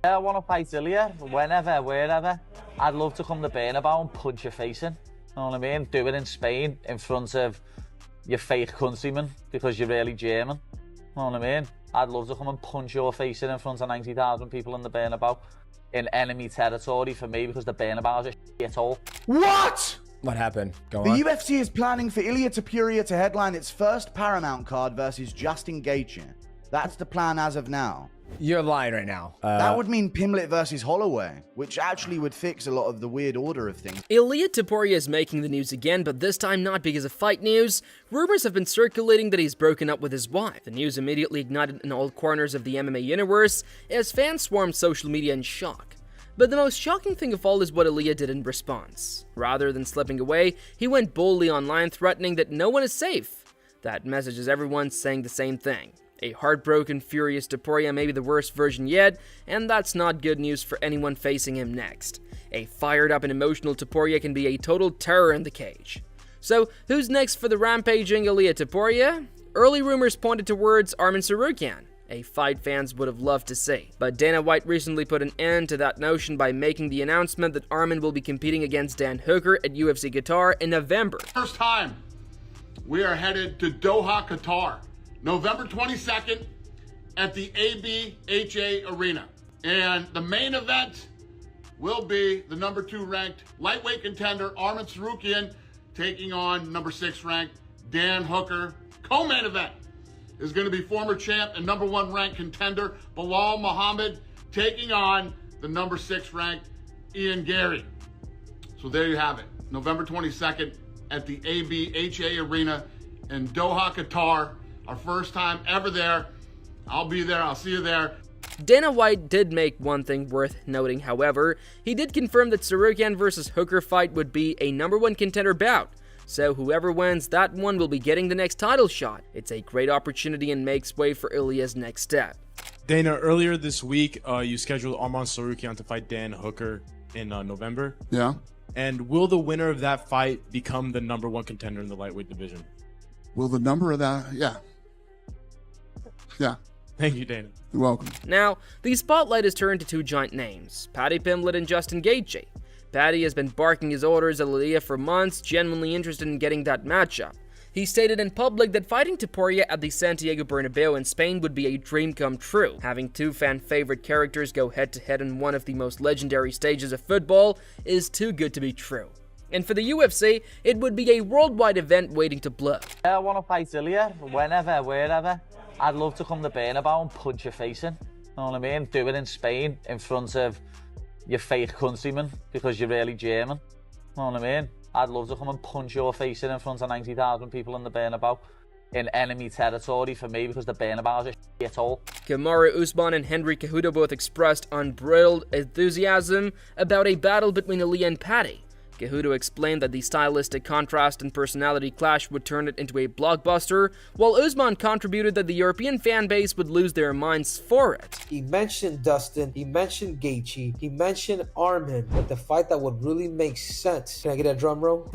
I want to fight Ilia, whenever, wherever. I'd love to come to Bernabeu and punch your face in. You know what I mean? Do it in Spain, in front of your fake countrymen, because you're really German. You know what I mean? I'd love to come and punch your face in front of 90,000 people in the Bernabeu. In enemy territory for me, because the Bernabeu is a shithole. What? What happened? Go The on. UFC is planning for Ilia Topuria to headline its first Paramount card versus Justin Gaethje. That's the plan as of now. You're lying right now. That would mean Pimlet versus Holloway, which actually would fix a lot of the weird order of things. Ilia Topuria is making the news again, but this time not because of fight news. Rumors have been circulating that he's broken up with his wife. The news immediately ignited in all corners of the MMA universe as fans swarmed social media in shock. But the most shocking thing of all is what Ilia did in response. Rather than slipping away, he went boldly online threatening that no one is safe. That messages everyone saying the same thing. A heartbroken, furious Topuria may be the worst version yet, and that's not good news for anyone facing him next. A fired up and emotional Topuria can be a total terror in the cage. So, who's next for the rampaging Ilia Topuria? Early rumors pointed towards Arman Tsarukyan, a fight fans would have loved to see. But Dana White recently put an end to that notion by making the announcement that Arman will be competing against Dan Hooker at UFC Qatar in November. First time, we are headed to Doha, Qatar. November 22nd at the ABHA Arena. And the main event will be the number 2 ranked lightweight contender Arman Tsarukyan taking on number 6 ranked Dan Hooker. Co-main event is going to be former champ and number 1 ranked contender Bilal Muhammad taking on the number 6 ranked Ian Gary. So there you have it. November 22nd at the ABHA Arena in Doha, Qatar. Our first time ever there. I'll be there. I'll see you there. Dana White did make one thing worth noting, however. He did confirm that Tsarukyan versus Hooker fight would be a number 1 contender bout. So whoever wins that one will be getting the next title shot. It's a great opportunity and makes way for Ilia's next step. Dana, earlier this week, you scheduled Arman Tsarukyan to fight Dan Hooker in November. Yeah. And will the winner of that fight become the number 1 contender in the lightweight division? Will the number of that? Yeah. Yeah. Thank you, Dana. You're welcome. Now, the spotlight is turned to 2 giant names, Paddy Pimblett and Justin Gaethje. Paddy has been barking his orders at Ilia for months, genuinely interested in getting that matchup. He stated in public that fighting Topuria at the Santiago Bernabeu in Spain would be a dream come true. Having 2 fan-favorite characters go head-to-head in one of the most legendary stages of football is too good to be true. And for the UFC, it would be a worldwide event waiting to blow. I want to fight Ilia, whenever, wherever. I'd love to come to Bernabeu and punch your face in. You know what I mean? Do it in Spain, in front of your fake countrymen, because you're really German. You know what I mean? I'd love to come and punch your face in front of 90,000 people in the Bernabeu. In enemy territory for me, because the Bernabeu is a shithole. Kamaru Usman and Henry Cejudo both expressed unbridled enthusiasm about a battle between Ilia and Paddy. Cejudo explained that the stylistic contrast and personality clash would turn it into a blockbuster, while Usman contributed that the European fan base would lose their minds for it. He mentioned Dustin, he mentioned Gaethje, he mentioned Arman, but the fight that would really make sense. Can I get a drum roll?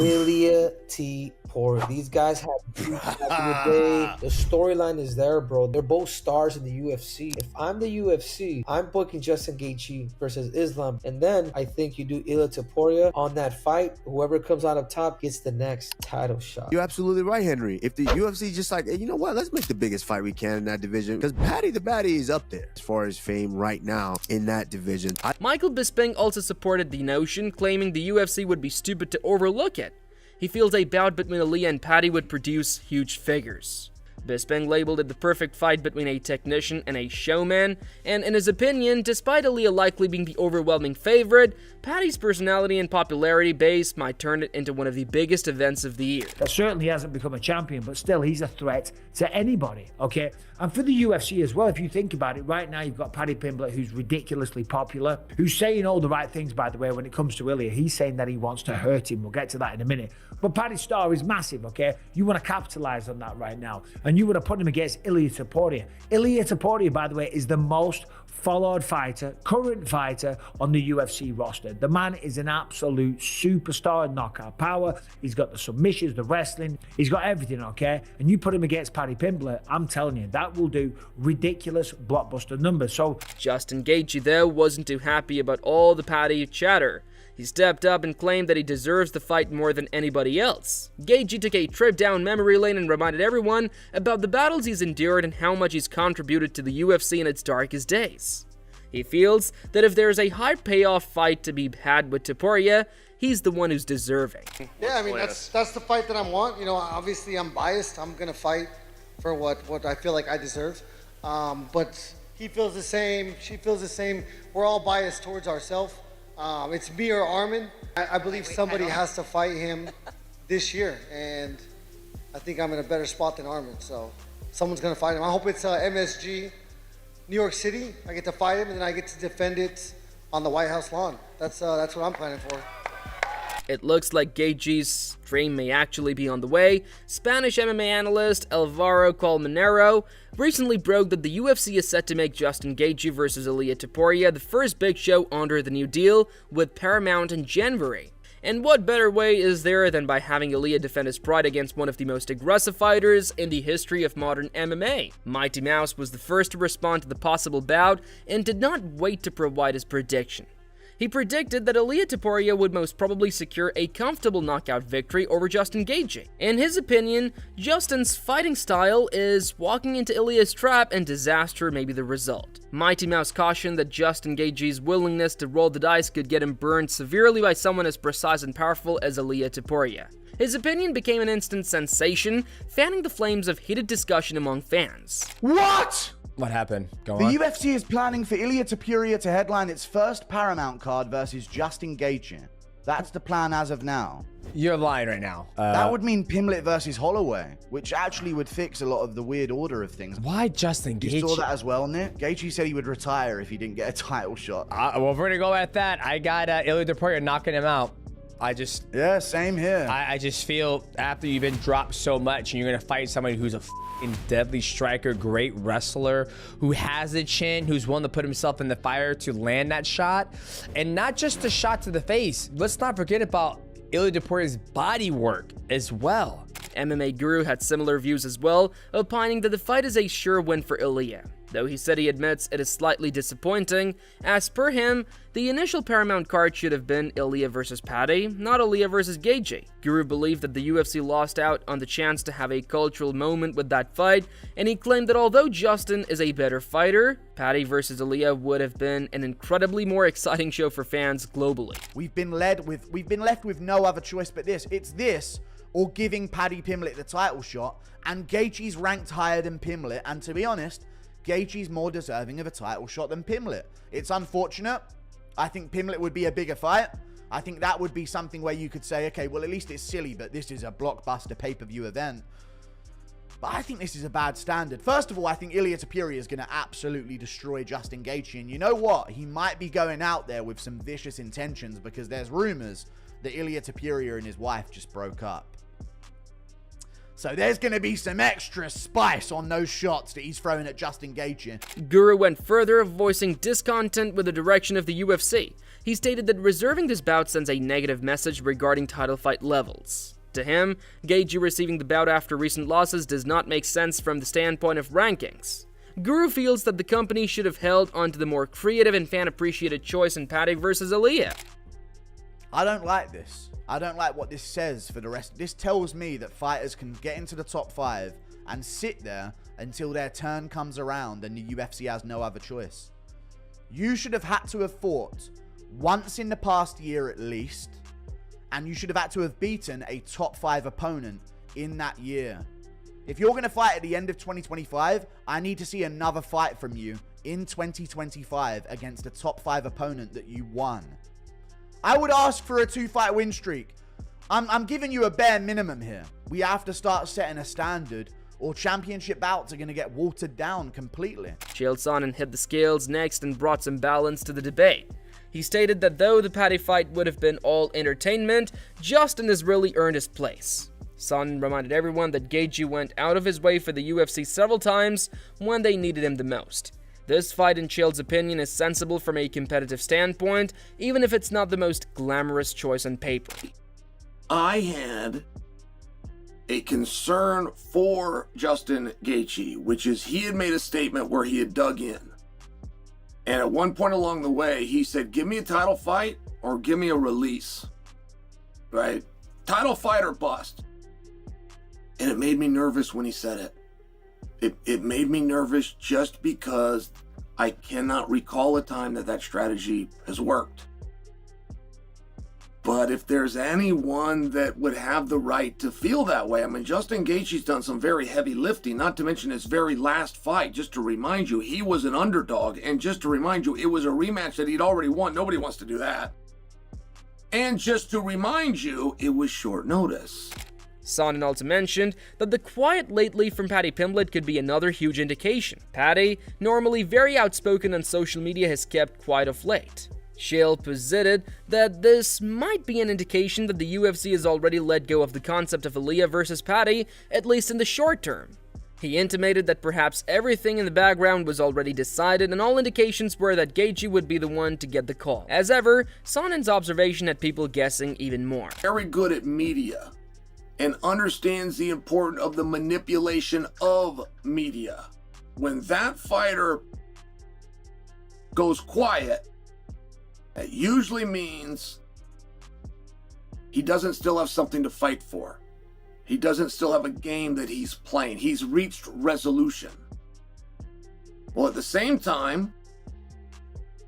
Ilia Topuria. These guys had beef back in the day. The storyline is there, bro. They're both stars in the UFC. If I'm the UFC, I'm booking Justin Gaethje versus Islam, and then I think you do Ilia Topuria on that fight. Whoever comes out up top gets the next title shot. You're absolutely right, Henry. If the UFC just like, hey, you know what, let's make the biggest fight we can in that division, because Paddy the Baddy is up there as far as fame right now in that division. Michael Bisping also supported the notion, claiming the UFC would be stupid to overlook it. He feels a bout between Ilia and Paddy would produce huge figures. Bisping labeled it the perfect fight between a technician and a showman, and in his opinion, despite Ilia likely being the overwhelming favorite, Paddy's personality and popularity base might turn it into one of the biggest events of the year. That certainly hasn't become a champion, but still he's a threat to anybody, okay? And for the UFC as well, if you think about it, right now you've got Paddy Pimblett, who's ridiculously popular, who's saying all the right things, by the way, when it comes to Ilia. He's saying that he wants to hurt him. We'll get to that in a minute. But Paddy's star is massive, okay? You want to capitalize on that right now. And and you would have put him against Ilia Topuria. Ilia Topuria, by the way, is the most followed fighter, current fighter on the UFC roster. The man is an absolute superstar in knockout power. He's got the submissions, the wrestling, he's got everything, okay? And you put him against Paddy Pimblett, I'm telling you, that will do ridiculous blockbuster numbers. So Justin Gaethje, though, wasn't too happy about all the Paddy chatter. He stepped up and claimed that he deserves the fight more than anybody else. Gaethje took a trip down memory lane and reminded everyone about the battles he's endured and how much he's contributed to the UFC in its darkest days. He feels that if there's a high payoff fight to be had with Topuria, he's the one who's deserving. Yeah, I mean, that's the fight that I want. You know, obviously I'm biased. I'm going to fight for what I feel like I deserve. But he feels the same. She feels the same. We're all biased towards ourselves. It's me or Armin. I believe somebody has to fight him this year, and I think I'm in a better spot than Armin, so someone's gonna fight him. I hope it's MSG, New York City. I get to fight him, and then I get to defend it on the White House lawn. That's what I'm planning for. It looks like Gaethje's dream may actually be on the way. Spanish MMA analyst Alvaro Colmenero recently broke that the UFC is set to make Justin Gaethje versus Ilia Topuria the first big show under the new deal with Paramount in January. And what better way is there than by having Ilia defend his pride against one of the most aggressive fighters in the history of modern MMA? Mighty Mouse was the first to respond to the possible bout and did not wait to provide his prediction. He predicted that Ilia Topuria would most probably secure a comfortable knockout victory over Justin Gaethje. In his opinion, Justin's fighting style is walking into Ilia's trap and disaster may be the result. Mighty Mouse cautioned that Justin Gaethje's willingness to roll the dice could get him burned severely by someone as precise and powerful as Ilia Topuria. His opinion became an instant sensation, fanning the flames of heated discussion among fans. What? What happened? Go The on. UFC is planning for Ilia Topuria to headline its first Paramount card versus Justin Gaethje. That's the plan as of now. You're lying right now. That would mean Pimblett versus Holloway, which actually would fix a lot of the weird order of things. Why Justin Gaethje? You saw that as well, Nick? Gaethje said he would retire if he didn't get a title shot. Well, if we're gonna go at that, I got Ilia Topuria knocking him out. Yeah, same here. I just feel after you've been dropped so much and you're gonna fight somebody who's a deadly striker, great wrestler, who has a chin, who's willing to put himself in the fire to land that shot, and not just the shot to the face. Let's not forget about Ilia Topuria's body work as well. MMA Guru had similar views as well, opining that the fight is a sure win for Ilia, though he said he admits it is slightly disappointing. As per him, the initial Paramount card should have been Ilia versus Paddy, not Ilia versus Gaethje. Guru believed that the UFC lost out on the chance to have a cultural moment with that fight, and he claimed that although Justin is a better fighter, Paddy versus Ilia would have been an incredibly more exciting show for fans globally. We've been left with no other choice but this. It's this or giving Paddy Pimblett the title shot, and Gaethje's ranked higher than Pimblett, and to be honest, Gaethje's more deserving of a title shot than Pimblett. It's unfortunate. I think Pimblett would be a bigger fight. I think that would be something where you could say, okay, well, at least it's silly, but this is a blockbuster pay-per-view event. But I think this is a bad standard. First of all, I think Ilia Topuria is going to absolutely destroy Justin Gaethje, and you know what? He might be going out there with some vicious intentions because there's rumors that Ilia Topuria and his wife just broke up. So there's going to be some extra spice on those shots that he's throwing at Justin Gaethje. Guru went further, voicing discontent with the direction of the UFC. He stated that reserving this bout sends a negative message regarding title fight levels. To him, Gaethje receiving the bout after recent losses does not make sense from the standpoint of rankings. Guru feels that the company should have held onto the more creative and fan-appreciated choice in Paddy versus Ilia. I don't like this. I don't like what this says for the rest. This tells me that fighters can get into the top 5 and sit there until their turn comes around and the UFC has no other choice. You should have had to have fought once in the past year at least, and you should have had to have beaten a top 5 opponent in that year. If you're going to fight at the end of 2025, I need to see another fight from you in 2025 against a top 5 opponent that you won. I would ask for a 2-fight win streak. I'm giving you a bare minimum here. We have to start setting a standard, or championship bouts are going to get watered down completely. Chael Sonnen hit the scales next and brought some balance to the debate. He stated that though the Paddy fight would have been all entertainment, Justin has really earned his place. Sonnen reminded everyone that Gaethje went out of his way for the UFC several times when they needed him the most. This fight, in Chael's opinion, is sensible from a competitive standpoint, even if it's not the most glamorous choice on paper. I had a concern for Justin Gaethje, which is he had made a statement where he had dug in. And at one point along the way, he said, give me a title fight or give me a release, right? Title fight or bust. And it made me nervous when he said it. It made me nervous just because I cannot recall a time that strategy has worked. But if there's anyone that would have the right to feel that way, I mean, Justin Gaethje's done some very heavy lifting, not to mention his very last fight. Just to remind you, he was an underdog. And just to remind you, it was a rematch that he'd already won. Nobody wants to do that. And just to remind you, it was short notice. Sonnen also mentioned that the quiet lately from Paddy Pimblett could be another huge indication. Paddy, normally very outspoken on social media, has kept quiet of late. Chael posited that this might be an indication that the UFC has already let go of the concept of Ilia versus Paddy, at least in the short term. He intimated that perhaps everything in the background was already decided and all indications were that Gaethje would be the one to get the call. As ever, Sonnen's observation had people guessing even more. Very good at media and understands the importance of the manipulation of media. When that fighter goes quiet, that usually means he doesn't still have something to fight for. He doesn't still have a game that he's playing. He's reached resolution. Well, at the same time,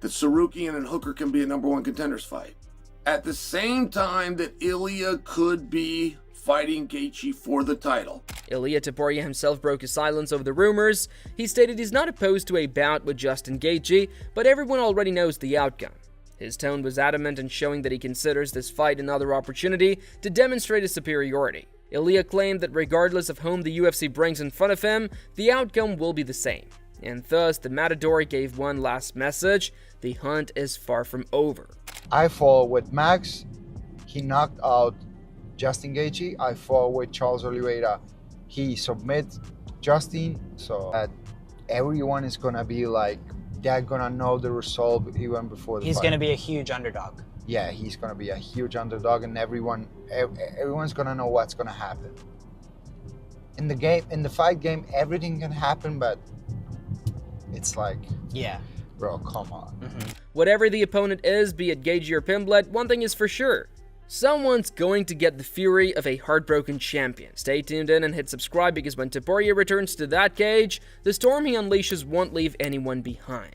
that Sarukian and Hooker can be a #1 contenders fight. At the same time that Ilia could be fighting Gaethje for the title. Ilia Topuria himself broke his silence over the rumors. He stated he's not opposed to a bout with Justin Gaethje, but everyone already knows the outcome. His tone was adamant in showing that he considers this fight another opportunity to demonstrate his superiority. Ilia claimed that regardless of whom the UFC brings in front of him, the outcome will be the same. And thus, the Matador gave one last message: the hunt is far from over. I fought with Max. He knocked out Justin Gaethje. I fought with Charles Oliveira. He submit Justin. So that everyone is gonna be like, they're gonna know the result even before the fight. He's gonna be a huge underdog. Yeah, he's gonna be a huge underdog, and everyone's gonna know what's gonna happen. In the fight game, everything can happen, but it's like, yeah, bro, come on. Whatever the opponent is, be it Gaethje or Pimblett, one thing is for sure: someone's going to get the fury of a heartbroken champion. Stay tuned in and hit subscribe, because when Topuria returns to that cage, the storm he unleashes won't leave anyone behind.